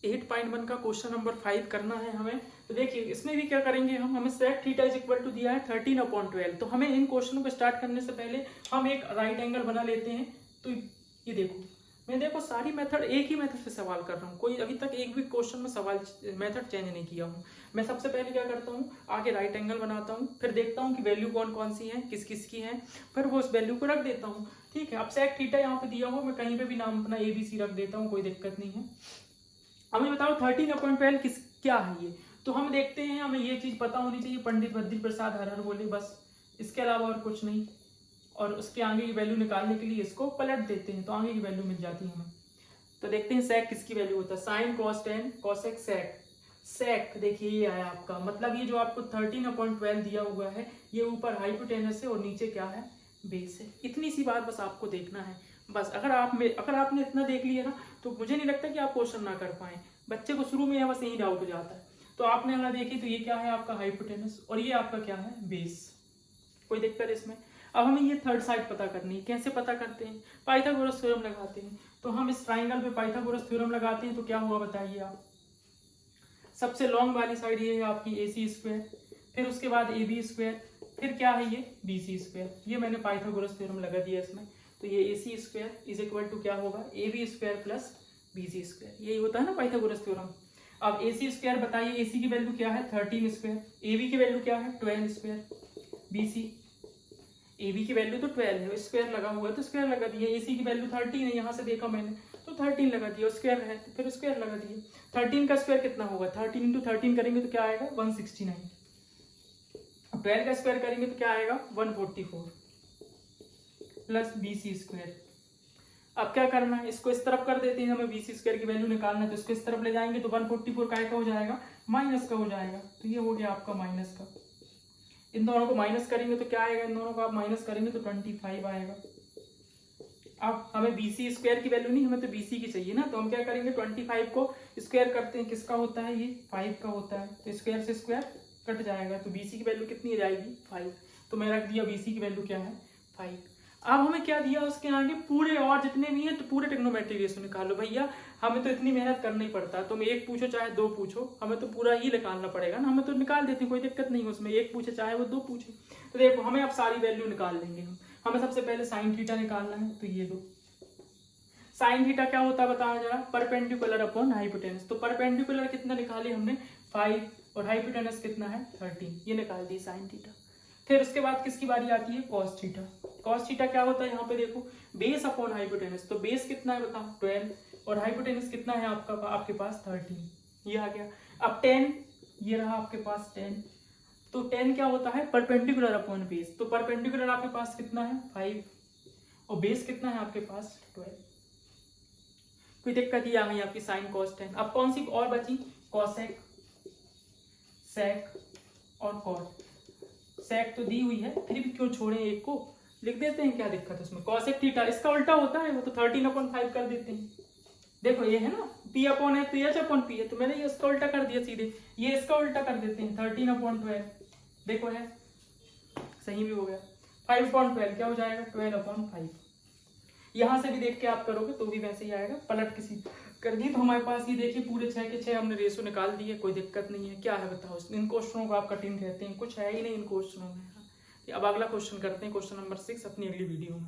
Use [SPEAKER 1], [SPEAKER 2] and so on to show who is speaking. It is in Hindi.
[SPEAKER 1] 8.1 का क्वेश्चन नंबर 5 करना है हमें। तो देखिए इसमें भी क्या करेंगे हम, हमें sec theta is equal to दिया है 13/12। तो हमें इन क्वेश्चनों को स्टार्ट करने से पहले हम एक राइट एंगल बना लेते हैं। तो ये देखो, मैं देखो सारी मेथड एक ही मेथड से सवाल कर रहा हूँ, कोई अभी तक एक भी क्वेश्चन में सवाल मेथड चेंज नहीं किया हूँ। मैं सबसे पहले क्या करता हूँ, आगे राइट एंगल बनाता हूँ, फिर देखता हूँ कि वैल्यू कौन कौन सी है, किस किस की है, फिर वो उस वैल्यू को रख देता हूँ। ठीक है, अब sec थीटा यहाँ पे दिया हुआ, मैं कहीं पे भी नाम अपना ABC रख देता हूँ, कोई दिक्कत नहीं है। अब मुझे बताओ 13/12 किस क्या है ये। तो हम देखते हैं, हमें ये चीज पता होनी चाहिए, पंडित बद्री प्रसाद हर हर बोले, बस इसके अलावा और कुछ नहीं। और उसके आगे की वैल्यू निकालने के लिए इसको पलट देते हैं, तो आगे की वैल्यू मिल जाती है हमें। तो देखते हैं sec किसकी वैल्यू होता है, sign cos tan cosec sec। sec देखिए ये आया आपका, मतलब ये जो आपको 13/12 दिया हुआ है, ये ऊपर हाइपोटेनस है और नीचे क्या है, बेस है। इतनी सी बात बस आपको देखना है। बस अगर आपने इतना देख लिया ना, तो मुझे नहीं लगता कि आप क्वेश्चन ना कर पाए। बच्चे को शुरू में बस यही डाउट हो जाता है। तो आपने अगर देखी तो ये क्या है आपका हाइपोटेनस और ये आपका क्या है, बेस। कोई दिक्कत इसमें। अब हमें ये थर्ड साइड पता करनी है। कैसे पता करते हैं, पाइथागोरस थ्योरम लगाते हैं। तो हम इस ट्राइंगल पे पाइथागोरस थ्योरम लगाते हैं, तो क्या हुआ बताइए आप। सबसे लॉन्ग वाली साइड ये है आपकी AC स्क्वायर, फिर उसके बाद AB स्क्वायर, फिर क्या है ये BC स्क्वायर। ये मैंने पाइथागोरस थ्योरम लगा दिया इसमें। तो ये AC square is equal to क्या होगा, AB square plus BC square. यही होता है ना पाइथागोरस थ्योरम। अब AC स्क्वायर बताइए, AC की वैल्यू क्या है 13 स्क्वायर, AB की वैल्यू क्या है 12 स्क्वायर, BC AB की वैल्यू तो 12 है, स्क्वायर लगा हुआ है तो स्क्वायर लगा दिया। AC की वैल्यू 13 है, यहाँ से देखा मैंने तो 13 लगा दिया, स्क्वायर है तो फिर स्क्वायर लगा दिए। 13 का स्क्वायर कितना होगा, 13 इंटू 13 करेंगे तो क्या आएगा 169। 12 का स्क्वायर करेंगे तो क्या आएगा 144 प्लस BC स्क्वायर। अब क्या करना है, इसको इस तरफ कर देते हैं, हमें BC स्क्वायर की वैल्यू निकालना है। तो इसको इस तरफ ले जाएंगे तो 144 का हो जाएगा, माइनस का हो जाएगा। तो ये हो गया आपका माइनस का। इन दोनों को माइनस करेंगे तो क्या आएगा, इन दोनों को आप माइनस करेंगे तो 25 आएगा। अब हमें BC स्क्वायर की वैल्यू नहीं, हमें तो BC की चाहिए ना। तो हम क्या करेंगे, 25 को स्क्वायर करते हैं, किसका होता है ये 5 का होता है। तो स्क्वायर से स्क्वायर कट जाएगा, तो BC की वैल्यू कितनी आ जाएगी 5। तो मैं रख दिया BC की वैल्यू क्या है 5। अब हमें क्या दिया उसके आगे, पूरे और जितने भी हैं तो पूरे ट्रिग्नोमेट्रिक रेशियो निकालो भैया। हमें तो इतनी मेहनत करना ही पड़ता है, तुम एक पूछो चाहे दो पूछो, हमें तो पूरा ही निकालना पड़ेगा ना। हमें तो निकाल देते हैं, कोई दिक्कत नहीं है उसमें, एक पूछे चाहे वो दो पूछे। तो देखो हमें अब सारी वैल्यू निकाल लेंगे हम। हमें सबसे पहले साइन थीटा निकालना है, तो ये दो साइन थीटा क्या होता है बताया जरा, परपेंडिकुलर अपॉन हाइपोटेनस। तो परपेंडिकुलर कितना निकाले हमने 5 और हाइपोटेनस कितना है 13, ये निकाल दी साइन थीटा। फिर उसके बाद किसकी बारी आती है, कॉस थीटा। कॉस थीटा क्या होता है, यहाँ पे देखो बेस अपॉन हाइपोटेनस। तो बेस कितना है बताओ 12 और हाइपोटेनस कितना है आपके पास 13, ये आ गया। अब 10, ये रहा आपके पास 10। तो 10 क्या होता है, परपेंडिकुलर अपॉन बेस। तो परपेंडिकुलर आपके पास कितना है 5 और बेस कितना है आपके पास 12। कोई दिक्कत ही आ गई आपकी साइन कॉस 10। अब कौन सी और बची, कॉसेक, सेक और कॉट। सेक तो दी हुई है, फिर भी क्यों छोड़े, एक को लिख देते हैं, क्या दिक्कत है उसमें। कॉसेक थीटा इसका उल्टा होता है, वो तो 13/5 कर देते हैं। देखो ये है ना P अपॉन है तो H अपॉन P है, तो मैंने ये इसका उल्टा कर दिया सीधे, ये इसका उल्टा कर देते हैं 13/12। देखो है सही भी हो गया। 5/12 क्या हो जाएगा 12/5। यहां से भी देख के आप करोगे तो भी वैसे ही आएगा, पलट किसी कर दी। तो हमारे पास ये देखिए पूरे 6 के 6 हमने रेशो निकाल दिए, कोई दिक्कत नहीं है। क्या है बताओ, इन क्वेश्चनों को आप कठिन कहते हैं, कुछ है ही नहीं इन क्वेश्चनों में। अब अगला क्वेश्चन करते हैं, क्वेश्चन नंबर 6 अपनी अगली वीडियो में।